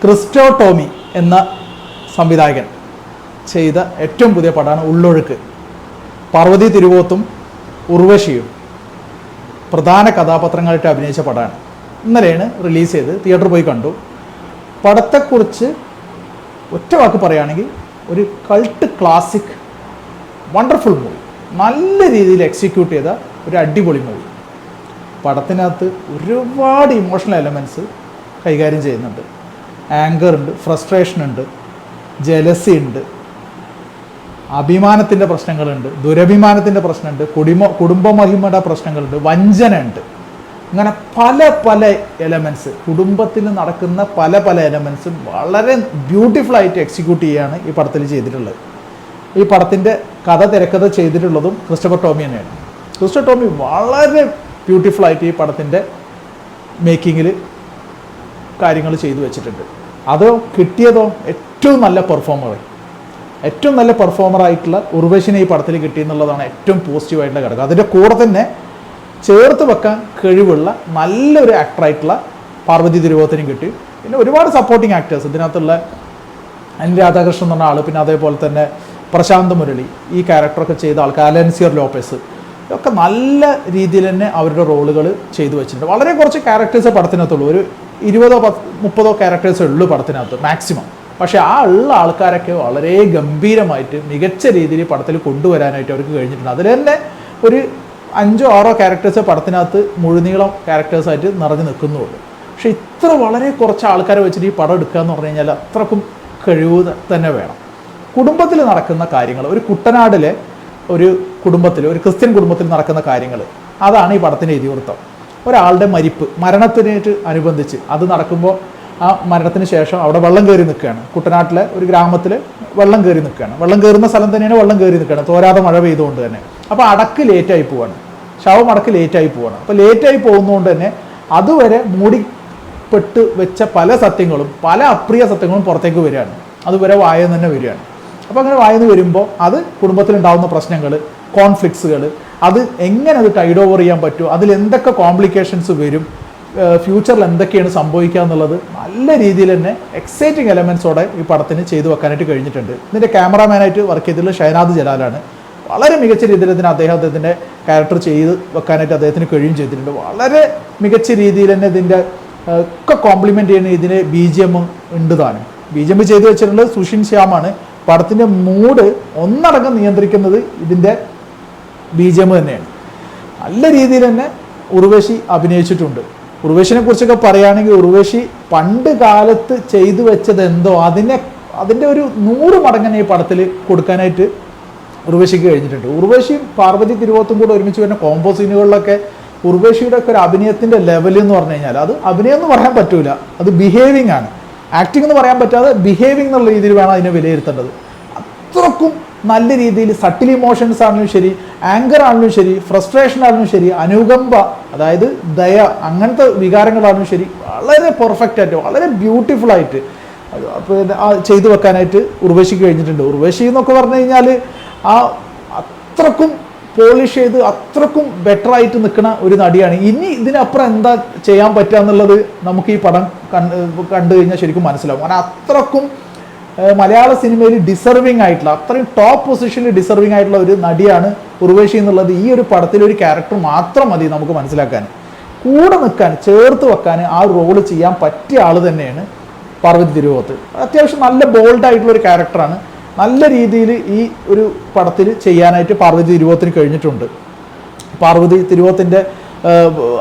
Cristo Tomy എന്ന സംവിധായകൻ ചെയ്ത ഏറ്റവും പുതിയ പടമാണ് ഉള്ളൊഴുക്ക്. പാർവതി തിരുവോത്തും ഉർവശിയും പ്രധാന കഥാപാത്രങ്ങളായിട്ട് അഭിനയിച്ച പടമാണ്. ഇന്നലെയാണ് റിലീസ് ചെയ്ത് തിയേറ്ററിൽ പോയി കണ്ടു. പടത്തെക്കുറിച്ച് ഒറ്റ വാക്ക് പറയുകയാണെങ്കിൽ ഒരു കൾട്ട് ക്ലാസിക് വണ്ടർഫുൾ മൂവി, നല്ല രീതിയിൽ എക്സിക്യൂട്ട് ചെയ്ത ഒരു അടിപൊളി മൂവി. പടത്തിനകത്ത് ഒരുപാട് ഇമോഷണൽ എലമെൻറ്റ്സ് കൈകാര്യം ചെയ്യുന്നുണ്ട്. ആങ്കർ ഉണ്ട്, ഫ്രസ്ട്രേഷൻ ഉണ്ട്, ജലസി ഉണ്ട്, അഭിമാനത്തിൻ്റെ പ്രശ്നങ്ങളുണ്ട്, ദുരഭിമാനത്തിൻ്റെ പ്രശ്നമുണ്ട്, കുടുംബമഹിമയുടെ പ്രശ്നങ്ങളുണ്ട്, വഞ്ചന ഉണ്ട്. അങ്ങനെ പല പല എലമെൻറ്റ്സ്, കുടുംബത്തിൽ നടക്കുന്ന പല പല എലമെൻറ്റ്സും വളരെ ബ്യൂട്ടിഫുള്ളായിട്ട് എക്സിക്യൂട്ട് ചെയ്യുകയാണ് ഈ പടത്തിൽ ചെയ്തിട്ടുള്ളത്. ഈ പടത്തിൻ്റെ തിരക്കഥ ചെയ്തിട്ടുള്ളതും ക്രിസ്റ്റഫർ ടോമി തന്നെയാണ്. ക്രിസ്റ്റഫർ ടോമി വളരെ ബ്യൂട്ടിഫുള്ളായിട്ട് ഈ പടത്തിൻ്റെ മേക്കിങ്ങിൽ കാര്യങ്ങൾ ചെയ്തു വെച്ചിട്ടുണ്ട്. അത് കിട്ടിയതോ ഏറ്റവും നല്ല പെർഫോമറായിട്ടുള്ള ഉർവശിനെ ഈ പടത്തിൽ കിട്ടിയെന്നുള്ളതാണ് ഏറ്റവും പോസിറ്റീവായിട്ടുള്ള ഘടകം. അതിൻ്റെ കൂടെ തന്നെ ചേർത്ത് വെക്കാൻ കഴിവുള്ള നല്ലൊരു ആക്ടറായിട്ടുള്ള പാർവതി തിരുവോത്തിനും കിട്ടി. പിന്നെ ഒരുപാട് സപ്പോർട്ടിങ് ആക്ടേഴ്സ് ഇതിനകത്തുള്ള അനിൽ രാധാകൃഷ്ണൻ എന്ന് പറഞ്ഞ ആൾ, പിന്നെ അതേപോലെ തന്നെ പ്രശാന്ത് മുരളി, ഈ ക്യാരക്ടറൊക്കെ ചെയ്ത ആൾക്കാർ, അലൻസിയർ ലോപ്പസ്, ഇതൊക്കെ നല്ല രീതിയിൽ തന്നെ അവരുടെ റോളുകൾ ചെയ്തു വെച്ചിട്ടുണ്ട്. വളരെ കുറച്ച് ക്യാരക്ടേഴ്സ് പടത്തിനകത്തുള്ളൂ, ഒരു 20-30 ക്യാരക്ടേഴ്സേ ഉള്ളൂ പടത്തിനകത്ത് മാക്സിമം. പക്ഷേ ആ ഉള്ള ആൾക്കാരൊക്കെ വളരെ ഗംഭീരമായിട്ട് മികച്ച രീതിയിൽ പടത്തിൽ കൊണ്ടുവരാനായിട്ട് അവർക്ക് കഴിഞ്ഞിട്ടുണ്ട്. അതിൽ തന്നെ ഒരു 5-6 ക്യാരക്ടേഴ്സ് പടത്തിനകത്ത് മുഴുനീളം ക്യാരക്ടേഴ്സായിട്ട് നിറഞ്ഞു നിൽക്കുന്നുള്ളൂ. പക്ഷേ ഇത്ര വളരെ കുറച്ച് ആൾക്കാരെ വെച്ചിട്ട് ഈ പടം എടുക്കുക എന്ന് പറഞ്ഞു കഴിഞ്ഞാൽ അത്രക്കും കഴിവ് തന്നെ വേണം. കുടുംബത്തിൽ നടക്കുന്ന കാര്യങ്ങൾ, ഒരു കുട്ടനാടിലെ ഒരു കുടുംബത്തിൽ, ഒരു ക്രിസ്ത്യൻ കുടുംബത്തിൽ നടക്കുന്ന കാര്യങ്ങൾ, അതാണ് ഈ പടത്തിൻ്റെ ഇതിവൃത്തം. ഒരാളുടെ മരണത്തിനായിട്ട് അനുബന്ധിച്ച് അത് നടക്കുമ്പോൾ ആ മരണത്തിന് ശേഷം അവിടെ വെള്ളം കയറി നിൽക്കുകയാണ്. കുട്ടനാട്ടിലെ ഒരു ഗ്രാമത്തിൽ വെള്ളം കയറി നിൽക്കുകയാണ്. വെള്ളം കയറുന്ന സ്ഥലം തന്നെയാണ് വെള്ളം കയറി നിൽക്കുകയാണ്, തോരാതെ മഴ പെയ്തുകൊണ്ട് തന്നെ. അപ്പോൾ അടക്ക് ലേറ്റായി പോവാണ്, ശവം അടക്ക് ലേറ്റായി പോവാണ്. അപ്പോൾ ലേറ്റായി പോകുന്നതുകൊണ്ട് തന്നെ അതുവരെ മൂടിപ്പെട്ട് വെച്ച പല സത്യങ്ങളും, പല അപ്രിയ സത്യങ്ങളും പുറത്തേക്ക് വരികയാണ്. അതുവരെ വായന്ന് തന്നെ വരികയാണ്. അപ്പോൾ അങ്ങനെ വായന്ന് വരുമ്പോൾ അത് കുടുംബത്തിലുണ്ടാകുന്ന പ്രശ്നങ്ങൾ, കോൺഫ്ലിക്ട്സുകൾ, അത് എങ്ങനെ അത് ടൈഡ് ഓവർ ചെയ്യാൻ പറ്റും, അതിൽ എന്തൊക്കെ കോംപ്ലിക്കേഷൻസ് വരും, ഫ്യൂച്ചറിൽ എന്തൊക്കെയാണ് സംഭവിക്കുക എന്നുള്ളത് നല്ല രീതിയിൽ തന്നെ എക്സൈറ്റിംഗ് എലമെൻറ്റ്സോടെ ഈ പടത്തിന് ചെയ്തു വെക്കാനായിട്ട് കഴിഞ്ഞിട്ടുണ്ട്. ഇതിൻ്റെ ക്യാമറാമാനായിട്ട് വർക്ക് ചെയ്തിട്ടുള്ള ഷഹനാദ് ജലാലാണ്. വളരെ മികച്ച രീതിയിൽ അദ്ദേഹത്തിൻ്റെ ക്യാരക്ടർ ചെയ്ത് വെക്കാനായിട്ട് അദ്ദേഹത്തിന് കഴിയും ചെയ്തിട്ടുണ്ട്. വളരെ മികച്ച രീതിയിൽ തന്നെ ഇതിൻ്റെ ഒക്കെ കോംപ്ലിമെൻ്റ് ചെയ്യുന്ന ഇതിന് BGM ഉണ്ട് താനും. BGM ചെയ്തു വെച്ചിട്ടുള്ളത് സുഷിൻ ശ്യാമാണ്. പടത്തിൻ്റെ മൂഡ് ഒന്നടങ്കം നിയന്ത്രിക്കുന്നത് ഇതിൻ്റെ BGM തന്നെയാണ്. നല്ല രീതിയിൽ തന്നെ ഉർവശി അഭിനയിച്ചിട്ടുണ്ട്. ഉർവശിനെ കുറിച്ചൊക്കെ പറയുകയാണെങ്കിൽ ഉർവശി പണ്ട് കാലത്ത് ചെയ്തു വെച്ചത് എന്തോ അതിൻ്റെ ഒരു 100 മടങ്ങനെ ഈ പടത്തിൽ കൊടുക്കാനായിട്ട് ഉർവശിക്ക് കഴിഞ്ഞിട്ടുണ്ട്. ഉർവശിയും പാർവതി തിരുവോത്തും കൂടെ ഒരുമിച്ച് വരുന്ന കോംബോ സീനുകളിലൊക്കെ ഉർവശിയുടെ ഒക്കെ ഒരു അഭിനയത്തിൻ്റെ ലെവൽ എന്ന് പറഞ്ഞു കഴിഞ്ഞാൽ അത് അഭിനയം എന്ന് പറയാൻ പറ്റൂല, അത് ബിഹേവിങ് ആണ്. ആക്ടിംഗ് എന്ന് പറയാൻ പറ്റാതെ ബിഹേവിങ് എന്നുള്ള രീതിയിൽ വേണം അതിനെ വിലയിരുത്തേണ്ടത്. അത്രക്കും നല്ല രീതിയിൽ സട്ടിൽ ഇമോഷൻസ് ആണെങ്കിലും ശരി, ആങ്കർ ആണെങ്കിലും ശരി, ഫ്രസ്ട്രേഷൻ ആണെങ്കിലും ശരി, അനുകമ്പ, അതായത് ദയ, അങ്ങനത്തെ വികാരങ്ങളാണെങ്കിലും ശരി, വളരെ പെർഫെക്റ്റ് ആയിട്ട് വളരെ ബ്യൂട്ടിഫുൾ ആയിട്ട് പിന്നെ ചെയ്തു വെക്കാനായിട്ട് ഉർവശിക്ക് കഴിഞ്ഞിട്ടുണ്ട്. ഉർവശി എന്നൊക്കെ പറഞ്ഞു കഴിഞ്ഞാൽ ആ അത്രക്കും പോളിഷ് ചെയ്ത് അത്രക്കും ബെറ്റർ ആയിട്ട് നിൽക്കുന്ന ഒരു നടിയാണ്. ഇനി ഇതിനപ്പുറം എന്താ ചെയ്യാൻ പറ്റുക എന്നുള്ളത് നമുക്ക് ഈ പടം കണ്ടു കഴിഞ്ഞാൽ ശരിക്കും മനസ്സിലാവും. കാരണം അത്രക്കും മലയാള സിനിമയിൽ ഡിസർവിങ് ആയിട്ടുള്ള, അത്രയും ടോപ്പ് പൊസിഷനിൽ ഡിസർവിങ് ആയിട്ടുള്ള ഒരു നടിയാണ് ഉർവശി എന്നുള്ളത് ഈ ഒരു പടത്തിലൊരു ക്യാരക്ടർ മാത്രം മതി നമുക്ക് മനസ്സിലാക്കാൻ. കൂടെ നിൽക്കാൻ, ചേർത്ത് വെക്കാൻ ആ റോള് ചെയ്യാൻ പറ്റിയ ആൾ തന്നെയാണ് പാർവതി തിരുവോത്ത്. അത്യാവശ്യം നല്ല ബോൾഡായിട്ടുള്ള ഒരു ക്യാരക്ടറാണ്. നല്ല രീതിയിൽ ഈ ഒരു പടത്തിൽ ചെയ്യാനായിട്ട് പാർവതി തിരുവോത്തിന് കഴിഞ്ഞിട്ടുണ്ട്. പാർവതി തിരുവോത്തിൻ്റെ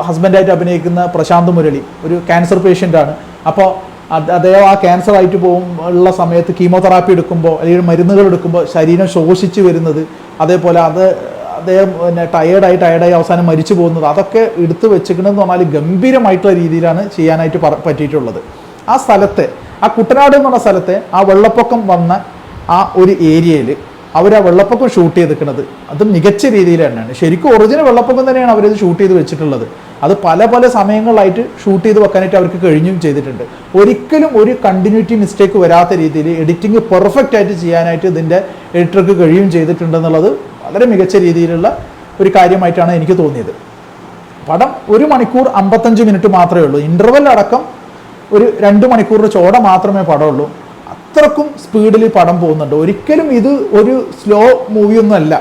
ഹസ്ബൻഡായിട്ട് അഭിനയിക്കുന്ന പ്രശാന്ത് മുരളി ഒരു ക്യാൻസർ പേഷ്യൻ്റാണ്. അപ്പോൾ അദ്ദേഹം ആ ക്യാൻസർ ആയിട്ട് ഉള്ള സമയത്ത് കീമോതെറാപ്പി എടുക്കുമ്പോൾ അല്ലെങ്കിൽ മരുന്നുകൾ എടുക്കുമ്പോൾ ശരീരം ശോഷിച്ച് വരുന്നത്, അതേപോലെ അദ്ദേഹം പിന്നെ ടയേർഡായി അവസാനം മരിച്ചു പോകുന്നത്, അതൊക്കെ എടുത്തു വെച്ചിരിക്കണമെന്ന് പറഞ്ഞാൽ ഗംഭീരമായിട്ടുള്ള രീതിയിലാണ് ചെയ്യാനായിട്ട് പറ്റിയിട്ടുള്ളത്. ആ സ്ഥലത്തെ, ആ കുട്ടനാട് എന്നുള്ള സ്ഥലത്തെ ആ വെള്ളപ്പൊക്കം വന്ന ആ ഒരു ഏരിയയിൽ അവർ ആ വെള്ളപ്പൊക്കം ഷൂട്ട് ചെയ്തിരിക്കുന്നത് അത് മികച്ച രീതിയിൽ തന്നെയാണ്. ശരിക്കും ഒറിജിനൽ വെള്ളപ്പൊക്കം തന്നെയാണ് അവരത് ഷൂട്ട് ചെയ്ത് വെച്ചിട്ടുള്ളത്. അത് പല പല സമയങ്ങളിലായിട്ട് ഷൂട്ട് ചെയ്ത് വെക്കാനായിട്ട് അവർക്ക് കഴിഞ്ഞും ചെയ്തിട്ടുണ്ട്. ഒരിക്കലും ഒരു കണ്ടിന്യൂറ്റി മിസ്റ്റേക്ക് വരാത്ത രീതിയിൽ എഡിറ്റിംഗ് പെർഫെക്റ്റ് ആയിട്ട് ചെയ്യാനായിട്ട് ഇതിൻ്റെ എഡിറ്റർക്ക് കഴിയും ചെയ്തിട്ടുണ്ടെന്നുള്ളത് വളരെ മികച്ച രീതിയിലുള്ള ഒരു കാര്യമായിട്ടാണ് എനിക്ക് തോന്നിയത്. പടം 1 മണിക്കൂർ 55 മിനിറ്റ് മാത്രമേ ഉള്ളൂ. ഇൻ്റർവെൽ അടക്കം ഒരു 2 മണിക്കൂറിൻ്റെ ചോട മാത്രമേ പടമുള്ളൂ. അത്രക്കും സ്പീഡിൽ പടം പോകുന്നുണ്ട്. ഒരിക്കലും ഇത് ഒരു സ്ലോ മൂവിയൊന്നുമല്ല,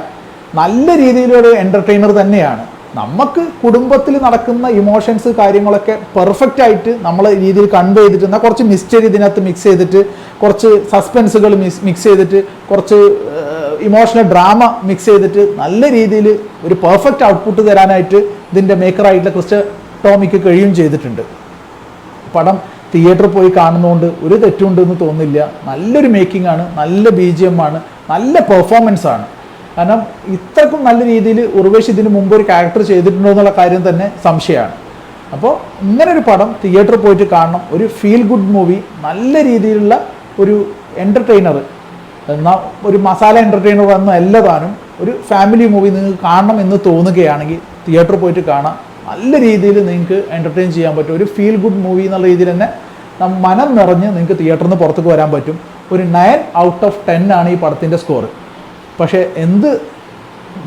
നല്ല രീതിയിലൊരു എൻ്റർടൈനർ തന്നെയാണ്. നമുക്ക് കുടുംബത്തിൽ നടക്കുന്ന ഇമോഷൻസ് കാര്യങ്ങളൊക്കെ പെർഫെക്റ്റ് ആയിട്ട് നമ്മളെ രീതിയിൽ കൺവേ ചെയ്തിട്ട്, എന്നാൽ കുറച്ച് മിസ്റ്ററി ഇതിനകത്ത് മിക്സ് ചെയ്തിട്ട്, കുറച്ച് സസ്പെൻസുകൾ മിക്സ് ചെയ്തിട്ട്, കുറച്ച് ഇമോഷണൽ ഡ്രാമ മിക്സ് ചെയ്തിട്ട് നല്ല രീതിയിൽ ഒരു പെർഫെക്റ്റ് ഔട്ട്പുട്ട് തരാനായിട്ട് ഇതിൻ്റെ മേക്കറായിട്ടുള്ള ക്രിസ്റ്റ ടോമിക്ക് കഴിയും ചെയ്തിട്ടുണ്ട്. പടം തിയേറ്ററിൽ പോയി കാണുന്നതുകൊണ്ട് ഒരു തെറ്റുണ്ടെന്ന് തോന്നില്ല. നല്ലൊരു മേക്കിംഗ് ആണ്, നല്ല BGM ആണ്, നല്ല പെർഫോമൻസ് ആണ്. കാരണം ഇത്രക്കും നല്ല രീതിയിൽ ഉർവശി ഇതിന് മുമ്പ് ഒരു ക്യാരക്ടർ ചെയ്തിട്ടുണ്ടോ എന്നുള്ള കാര്യം തന്നെ സംശയമാണ്. അപ്പോൾ ഇങ്ങനൊരു പടം തിയേറ്ററിൽ പോയിട്ട് കാണണം. ഒരു ഫീൽ ഗുഡ് മൂവി, നല്ല രീതിയിലുള്ള ഒരു എൻ്റർടൈനർ, എന്നാൽ ഒരു മസാല എൻ്റർടൈനർ വന്ന എല്ലാതാനും ഒരു ഫാമിലി മൂവി നിങ്ങൾക്ക് കാണണം എന്ന് തോന്നുകയാണെങ്കിൽ തിയേറ്ററിൽ പോയിട്ട് കാണാം. നല്ല രീതിയിൽ നിങ്ങൾക്ക് എൻ്റർടൈൻ ചെയ്യാൻ പറ്റും. ഒരു ഫീൽ ഗുഡ് മൂവി എന്നുള്ള രീതിയിൽ തന്നെ മനം നിറഞ്ഞ് നിങ്ങൾക്ക് തിയേറ്ററിൽ നിന്ന് പുറത്തേക്ക് വരാൻ പറ്റും. ഒരു 9 ഔട്ട് ഓഫ് 10 ആണ് ഈ പടത്തിൻ്റെ സ്കോർ. പക്ഷേ എന്ത്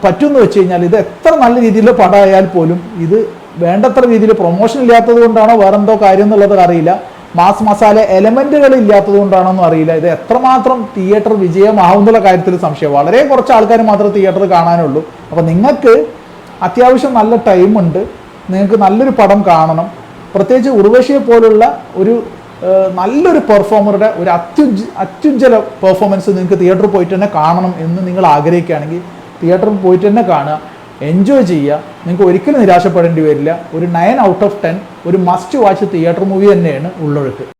പറ്റുമെന്ന് വെച്ച് കഴിഞ്ഞാൽ, ഇത് എത്ര നല്ല രീതിയിലുള്ള പടമായാൽ പോലും ഇത് വേണ്ടത്ര രീതിയിൽ പ്രൊമോഷൻ ഇല്ലാത്തത് കൊണ്ടാണോ വേറെന്തോ കാര്യം എന്നുള്ളത് അറിയില്ല, മാസ് മസാല എലമെൻറ്റുകൾ ഇല്ലാത്തത് കൊണ്ടാണോ എന്നും അറിയില്ല, ഇത് എത്രമാത്രം തിയേറ്റർ വിജയമാവുന്നുള്ള കാര്യത്തിൽ സംശയം. വളരെ കുറച്ച് ആൾക്കാർ മാത്രമേ തിയേറ്ററിൽ കാണാനുള്ളൂ. അപ്പോൾ നിങ്ങൾക്ക് അത്യാവശ്യം നല്ല ടൈമുണ്ട്, നിങ്ങൾക്ക് നല്ലൊരു പടം കാണണം. പ്രത്യേകിച്ച് ഉർവശിയെ പോലുള്ള ഒരു നല്ലൊരു പെർഫോമറുടെ ഒരു അത്യുജ്വല പെർഫോമൻസ് നിങ്ങൾക്ക് തിയേറ്ററിൽ പോയിട്ട് തന്നെ കാണണം എന്ന് നിങ്ങൾ ആഗ്രഹിക്കുകയാണെങ്കിൽ തിയേറ്ററിൽ പോയിട്ട് തന്നെ കാണുക, എൻജോയ് ചെയ്യുക. നിങ്ങൾക്ക് ഒരിക്കലും നിരാശപ്പെടേണ്ടി വരില്ല. ഒരു 9 ഔട്ട് ഓഫ് 10 ഒരു മസ്റ്റ് വാച്ച് തിയേറ്റർ മൂവി തന്നെയാണ് ഉള്ളൊഴുക്ക്.